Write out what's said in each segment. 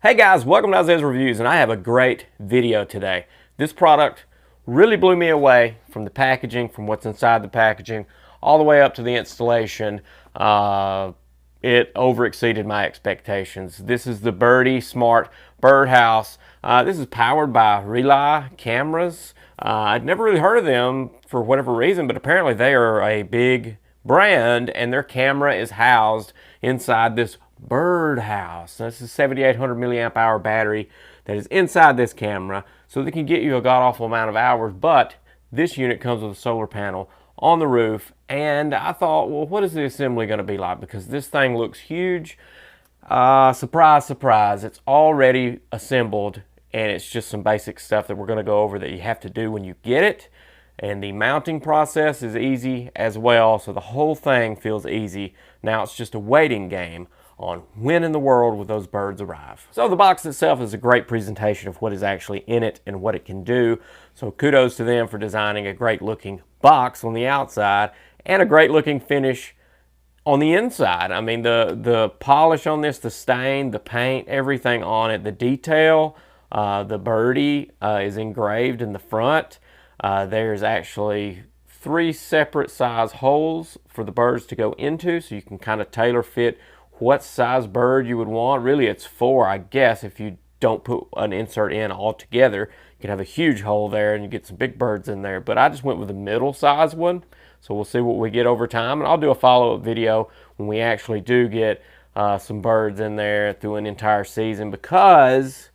Hey guys, welcome to Isaiah's Reviews, and I have a great video today. This product really blew me away from the packaging, from what's inside the packaging, all the way up to the installation. It overexceeded my expectations. This is the Birddy Smart Bird House. This is powered by Relay cameras. I'd never really heard of them for whatever reason, but apparently they are a big brand, and their camera is housed inside this bird house. This is a 7,800 milliamp hour battery that is inside this camera, so they can get you a god-awful amount of hours. But this unit comes with a solar panel on the roof, and I thought, well, what is the assembly going to be like? Because this thing looks huge. Surprise, surprise, it's already assembled, and it's just some basic stuff that we're going to go over that you have to do when you get it. And the mounting process is easy as well, so the whole thing feels easy. Now it's just a waiting game on when in the world will those birds arrive. So the box itself is a great presentation of what is actually in it and what it can do. So kudos to them for designing a great looking box on the outside and a great looking finish on the inside. I mean, the polish on this, the stain, the paint, everything on it, the detail, the birdie is engraved in the front. There's actually 3 separate size holes for the birds to go into, so you can kind of tailor fit what size bird you would want. Really, it's 4, I guess, if you don't put an insert in all together. You can have a huge hole there and you get some big birds in there, but I just went with a middle size one, so we'll see what we get over time, and I'll do a follow-up video when we actually do get some birds in there through an entire season, because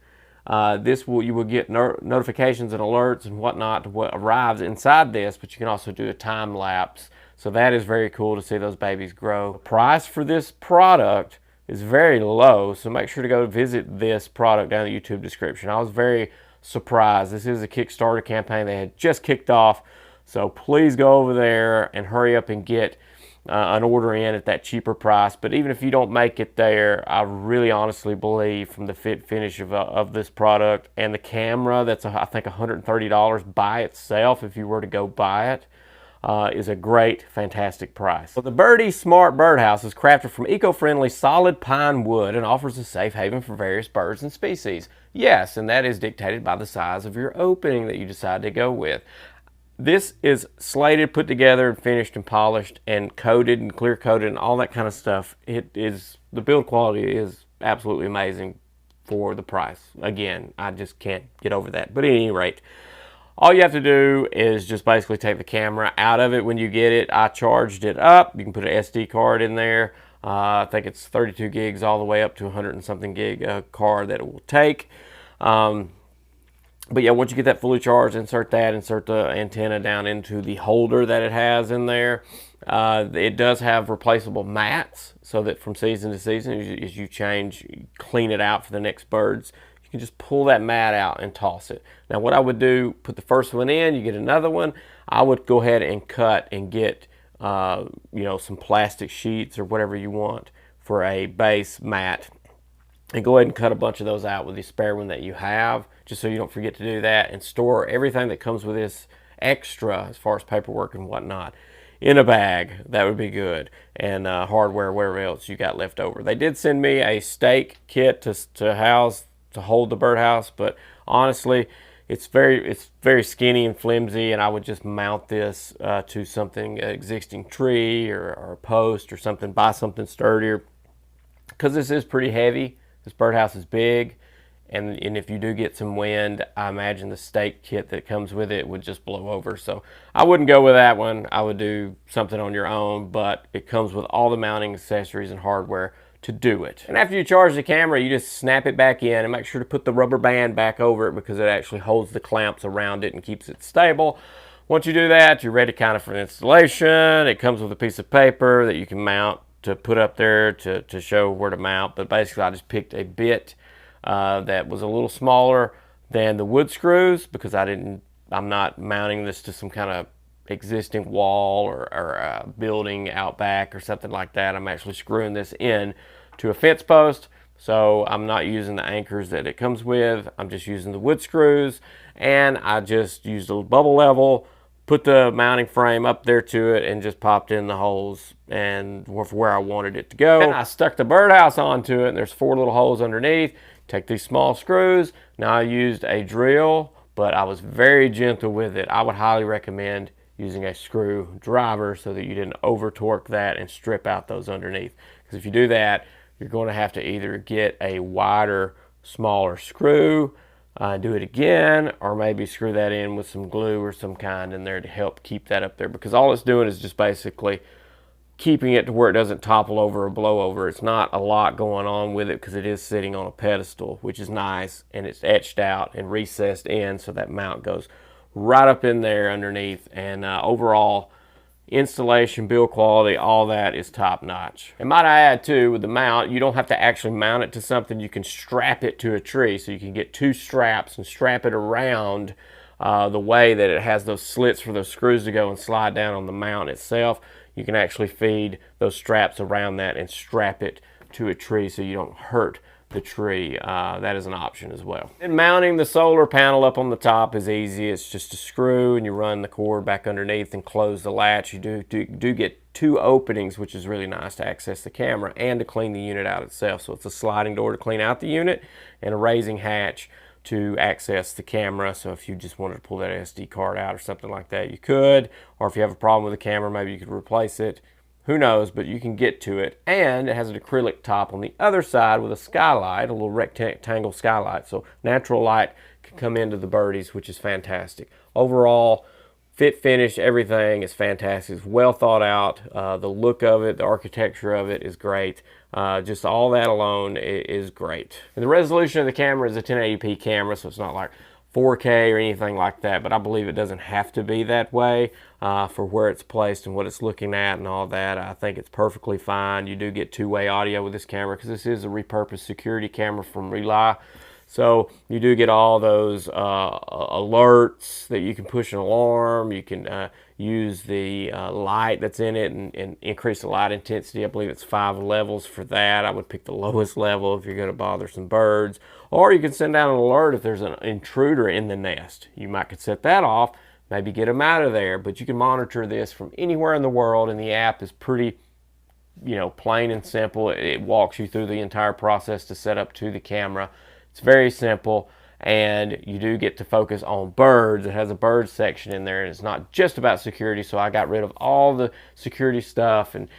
you will get notifications and alerts and whatnot to what arrives inside this, but you can also do a time lapse. So that is very cool to see those babies grow. The price for this product is very low, so make sure to go visit this product down in the YouTube description. I was very surprised. This is a Kickstarter campaign they had just kicked off, so please go over there and hurry up and get an order in at that cheaper price. But even if you don't make it there, I really honestly believe from the fit finish of this product and the camera, that's I think $130 by itself if you were to go buy it, is a great, fantastic price. So the Birddy Smart Bird House is crafted from eco-friendly solid pine wood and offers a safe haven for various birds and species. Yes, and that is dictated by the size of your opening that you decide to go with. This is slated, put together, and finished, and polished, and coated, and clear coated, and all that kind of stuff. The build quality is absolutely amazing for the price. Again, I just can't get over that. But at any rate, all you have to do is just basically take the camera out of it when you get it. I charged it up. You can put an SD card in there. I think it's 32 gigs all the way up to 100 and something gig card that it will take. But yeah, once you get that fully charged, insert the antenna down into the holder that it has in there. It does have replaceable mats, so that from season to season, as you clean it out for the next birds, you can just pull that mat out and toss it. Now what I would do, put the first one in, you get another one. I would go ahead and cut and get some plastic sheets or whatever you want for a base mat, and go ahead and cut a bunch of those out with the spare one that you have, just so you don't forget to do that, and store everything that comes with this extra as far as paperwork and whatnot in a bag. That would be good. And hardware, whatever else you got left over. They did send me a stake kit to hold the birdhouse, but honestly, it's very skinny and flimsy, and I would just mount this to something, existing tree or a post or something, buy something sturdier, because this is pretty heavy. This birdhouse is big, and if you do get some wind, I imagine the stake kit that comes with it would just blow over. So I wouldn't go with that one. I would do something on your own, but it comes with all the mounting accessories and hardware to do it. And after you charge the camera, you just snap it back in, and make sure to put the rubber band back over it, because it actually holds the clamps around it and keeps it stable. Once you do that, you're ready kind of for installation. It comes with a piece of paper that you can mount to put up there to show where to mount, but basically I just picked a bit that was a little smaller than the wood screws, because I'm not mounting this to some kind of existing wall or a building out back or something like that. I'm actually screwing this in to a fence post, so I'm not using the anchors that it comes with. I'm just using the wood screws, and I just used a bubble level, put the mounting frame up there to it, and just popped in the holes and for where I wanted it to go. And I stuck the birdhouse onto it, and there's 4 little holes underneath. take these small screws. Now I used a drill, but I was very gentle with it. I would highly recommend using a screwdriver so that you didn't over torque that and strip out those underneath. Because if you do that, you're going to have to either get a wider, smaller screw, do it again, or maybe screw that in with some glue or some kind in there to help keep that up there, because all it's doing is just basically keeping it to where it doesn't topple over or blow over. It's not a lot going on with it because it is sitting on a pedestal, which is nice, and it's etched out and recessed in so that mount goes right up in there underneath, and overall installation, build quality, all that is top notch. And might I add too, with the mount, you don't have to actually mount it to something. You can strap it to a tree, so you can get two straps and strap it around the way that it has those slits for those screws to go and slide down on the mount itself. You can actually feed those straps around that and strap it to a tree so you don't hurt the tree. That is an option as well. And mounting the solar panel up on the top is easy. It's just a screw and you run the cord back underneath and close the latch. You do get two openings, which is really nice to access the camera and to clean the unit out itself. So it's a sliding door to clean out the unit and a raising hatch to access the camera. So if you just wanted to pull that SD card out or something like that, you could. Or if you have a problem with the camera, maybe you could replace it. Who knows, but you can get to it. And it has an acrylic top on the other side with a skylight, a little rectangle skylight. So natural light can come into the birdies, which is fantastic. Overall, fit, finish, everything is fantastic. It's well thought out. The look of it, the architecture of it is great. Just all that alone is great. And the resolution of the camera is a 1080p camera, so it's not like 4K or anything like that, but I believe it doesn't have to be that way for where it's placed and what it's looking at and all that. I think it's perfectly fine. You do get two-way audio with this camera because this is a repurposed security camera from Rely. So you do get all those alerts that you can push an alarm. You can use the light that's in it and increase the light intensity. I believe it's 5 levels for that. I would pick the lowest level if you're going to bother some birds. Or you can send out an alert if there's an intruder in the nest. You might could set that off, maybe get them out of there. But you can monitor this from anywhere in the world, and the app is pretty, plain and simple. It walks you through the entire process to set up to the camera. It's very simple, and you do get to focus on birds. It has a bird section in there, and it's not just about security, so I got rid of all the security stuff and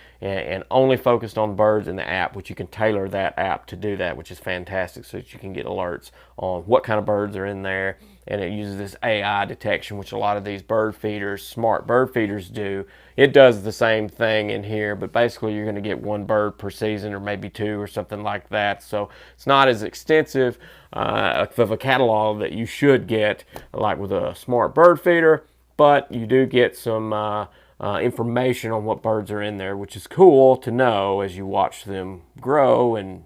only focused on birds in the app, which you can tailor that app to do that, which is fantastic, so that you can get alerts on what kind of birds are in there. And it uses this AI detection, which a lot of these bird feeders, smart bird feeders, do. It does the same thing in here, but basically you're going to get one bird per season or maybe two or something like that. So it's not as extensive of a catalog that you should get like with a smart bird feeder, but you do get some information on what birds are in there, which is cool to know as you watch them grow and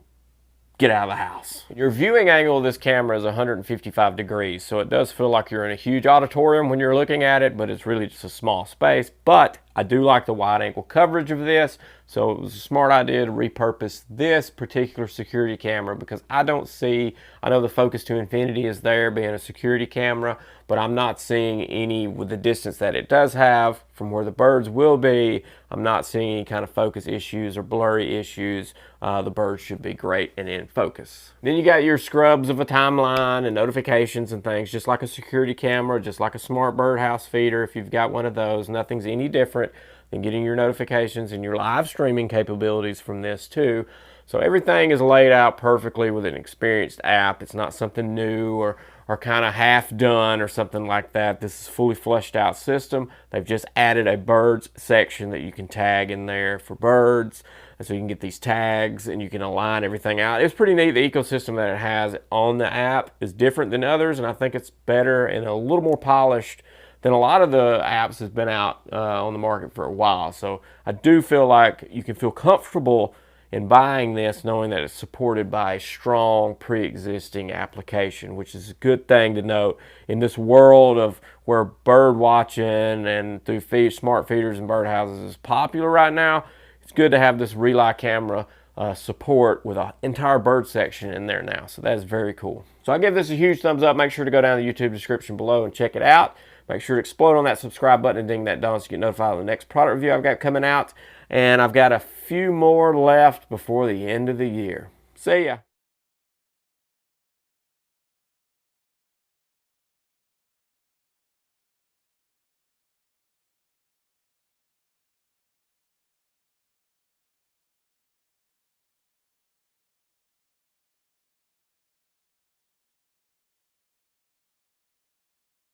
get out of the house. Your viewing angle of this camera is 155 degrees, so it does feel like you're in a huge auditorium when you're looking at it, but it's really just a small space. But I do like the wide angle coverage of this, so it was a smart idea to repurpose this particular security camera, because I know the focus to infinity is there being a security camera, but I'm not seeing any, with the distance that it does have from where the birds will be, I'm not seeing any kind of focus issues or blurry issues. The birds should be great and in focus. Then you got your scrubs of a timeline and notifications and things, just like a security camera, just like a smart birdhouse feeder. If you've got one of those, nothing's any different than getting your notifications and your live streaming capabilities from this too. So everything is laid out perfectly with an experienced app. It's not something new or kind of half done or something like that. This is a fully fleshed out system. They've just added a birds section that you can tag in there for birds. And so you can get these tags and you can align everything out. It's pretty neat. The ecosystem that it has on the app is different than others, and I think it's better and a little more polished than a lot of the apps that's been out on the market for a while. So I do feel like you can feel comfortable in buying this knowing that it's supported by a strong pre-existing application, which is a good thing to note in this world of where bird watching and through smart feeders and birdhouses is popular right now. It's good to have this Rely camera support with an entire bird section in there now. So that is very cool. So I give this a huge thumbs up. Make sure to go down to the YouTube description below and check it out. Make sure to explode on that subscribe button and ding that bell so you get notified of the next product review I've got coming out. And I've got a few more left before the end of the year. See ya.